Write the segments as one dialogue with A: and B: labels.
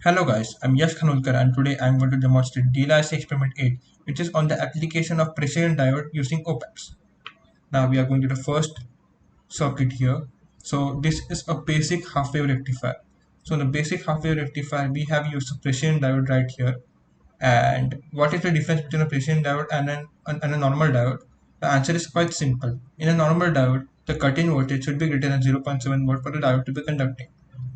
A: Hello guys, I'm Yash Khanolkar and today I'm going to demonstrate DLIC Experiment 8 which is on the application of precision diode using op-amps. Now we are going to the first circuit here. So this is a basic half-wave rectifier. So in the basic half-wave rectifier we have used a precision diode right here. And what is the difference between a precision diode and a normal diode? The answer is quite simple. In a normal diode, the cut-in voltage should be greater than 0.7 volt for the diode to be conducting.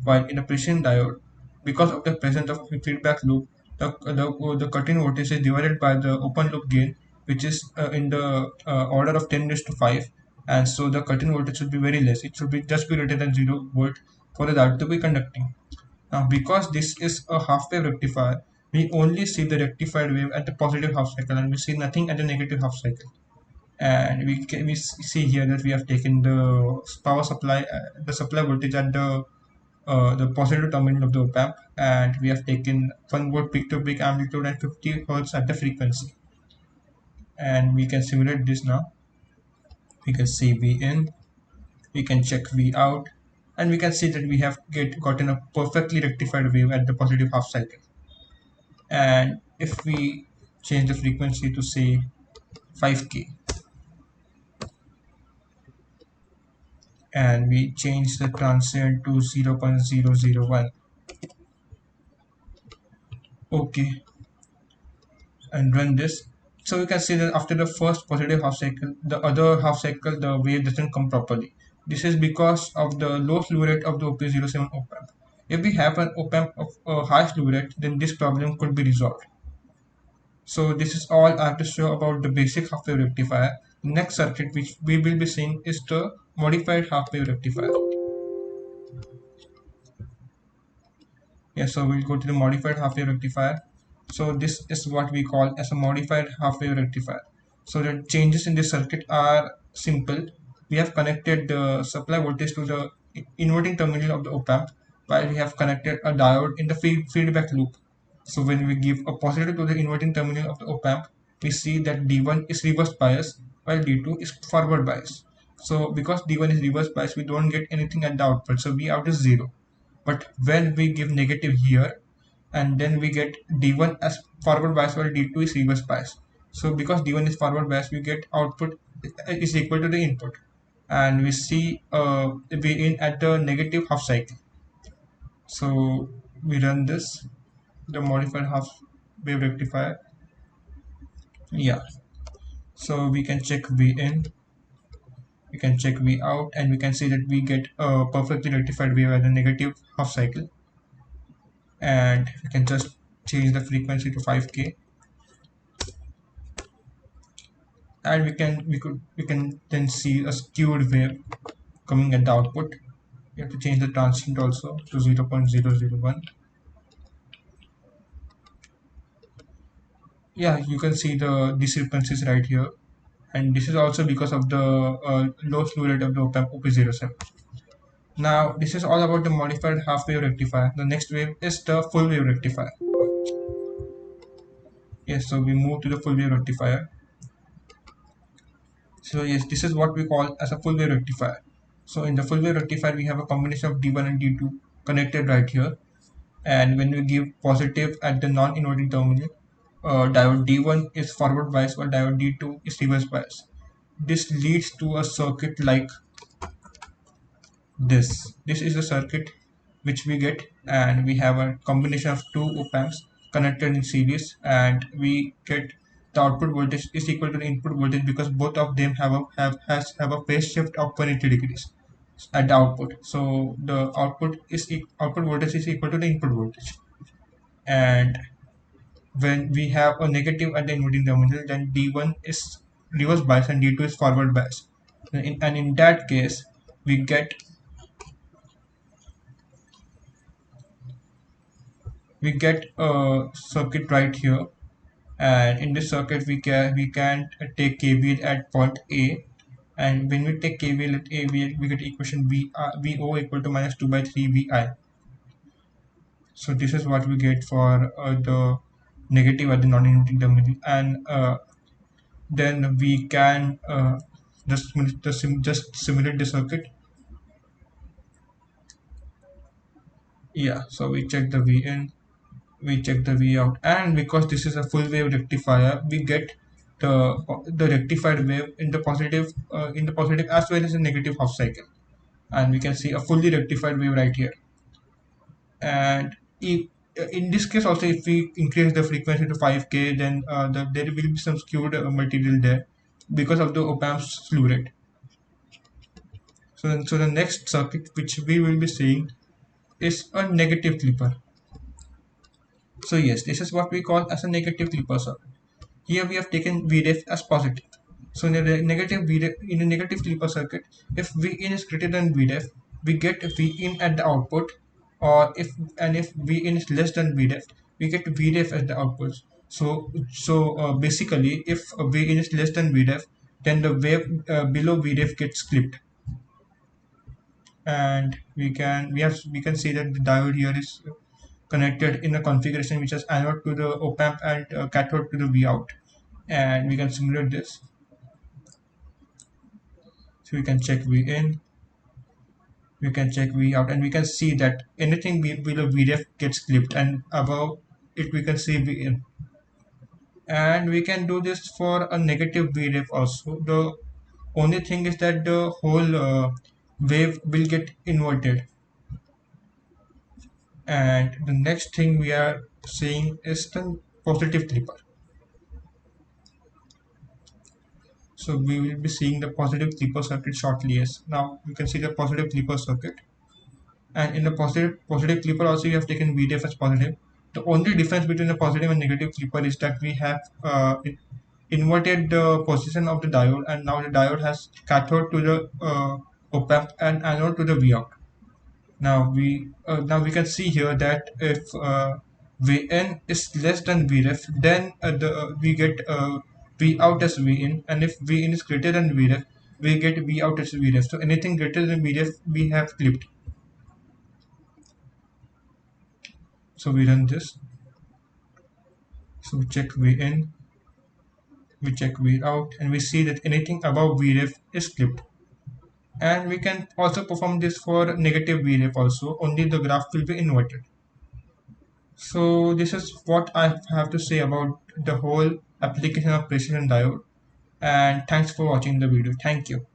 A: While in a precision diode, because of the presence of a feedback loop, the cut-in voltage is divided by the open loop gain, which is in the order of 10 raised to 5. And so the cut-in voltage should be very less. It should be just be greater than 0 volt for the diode to be conducting. Now, because this is a half-wave rectifier, we only see the rectified wave at the positive half cycle and we see nothing at the negative half cycle. And we see here that we have taken the power supply, the supply voltage at the positive terminal of the op amp, and we have taken 1 volt peak to peak amplitude and 50 hertz at the frequency. And we can simulate this now. We can see V in, we can check V out, and we can see that we have gotten a perfectly rectified wave at the positive half cycle. And if we change the frequency to say 5k and we change the transient to 0.001, okay, and run this, so we can see that after the first positive half cycle, the other half cycle the wave doesn't come properly. This is because of the low slew rate of the OP07 op amp. If we have an op amp of a high slew rate, then this problem could be resolved. So this is all I have to show about the basic half-wave rectifier. Next circuit which we will be seeing is the modified half-wave rectifier. Yeah, so we'll go to the modified half-wave rectifier. So this is what we call as a modified half-wave rectifier. So the changes in this circuit are simple. We have connected the supply voltage to the inverting terminal of the op-amp, while we have connected a diode in the feedback loop. So when we give a positive to the inverting terminal of the op-amp, we see that D1 is reverse bias while D2 is forward bias. So because D1 is reverse bias, we don't get anything at the output. So V out is 0. But when we give negative here, and then we get D1 as forward bias while D2 is reverse bias. So because D1 is forward bias, we get output is equal to the input. And we see V in at the negative half cycle. So we run this, the modified half wave rectifier. Yeah, so we can check V in, we can check V out, and we can see that we get a perfectly rectified wave at the negative half cycle. And we can just change the frequency to 5k, and we can then see a skewed wave coming at the output. You have to change the transient also to 0.001. Yeah, you can see the discrepancies right here, and this is also because of the low slew rate of the op-amp OP07. Now this is all about the modified half wave rectifier. The next wave is the full wave rectifier. Yes, so we move to the full wave rectifier. So yes, this is what we call as a full wave rectifier. So in the full wave rectifier, we have a combination of D1 and D2 connected right here. And when we give positive at the non-inverting terminal, diode D1 is forward bias while diode D2 is reverse bias. This leads to a circuit like this. This is the circuit which we get, and we have a combination of two op amps connected in series, and we get the output voltage is equal to the input voltage because both of them have a phase shift of 180 degrees at the output. So the output voltage is equal to the input voltage. And when we have a negative at the inverting terminal, then D1 is reverse bias and D2 is forward bias. And in that case, we get a circuit right here, and in this circuit we can take KVL at point A, and when we take KVL at A, we get equation VO equal to minus 2 by 3 VI. So this is what we get for the negative at the non-inverting terminal, and then we can just simulate the circuit. Yeah, so we check the V in, We check the V out, and because this is a full wave rectifier, we get the rectified wave in the positive as well as the negative half cycle, and we can see a fully rectified wave right here. And if, in this case also, if we increase the frequency to 5K, then there will be some skewed material there because of the op-amp's slew rate. So the next circuit which we will be seeing is a negative clipper. So yes, this is what we call as a negative clipper circuit. Here we have taken Vref as positive. So in a negative Vref, in a negative clipper circuit, if Vin is greater than Vref, we get Vin at the output, or if Vin is less than Vref, we get Vref at the output. So basically, if Vin is less than Vref, then the wave below Vref gets clipped, and we can see that the diode here is connected in a configuration which has anode to the op amp and cathode to the Vout, and we can simulate this. So we can check V in, we can check V out, and we can see that anything below Vref gets clipped, and above it we can see V in. And we can do this for a negative Vref also. The only thing is that the whole wave will get inverted. And the next thing we are seeing is the positive clipper. So we will be seeing the positive clipper circuit shortly. Yes. Now you can see the positive clipper circuit, and in the positive clipper also you have taken VDF as positive. The only difference between the positive and negative clipper is that we have inverted the position of the diode, and now the diode has cathode to the op amp and anode to the Vout. Now we can see here that if Vn is less than Vref, then we get Vout as Vin, and if Vin is greater than Vref, we get Vout as Vref. So anything greater than Vref we have clipped. So we run this. So we check Vin, we check Vout, and we see that anything above Vref is clipped. And we can also perform this for negative Vref also, only the graph will be inverted. So this is what I have to say about the whole application of precision diode. And thanks for watching the video. Thank you.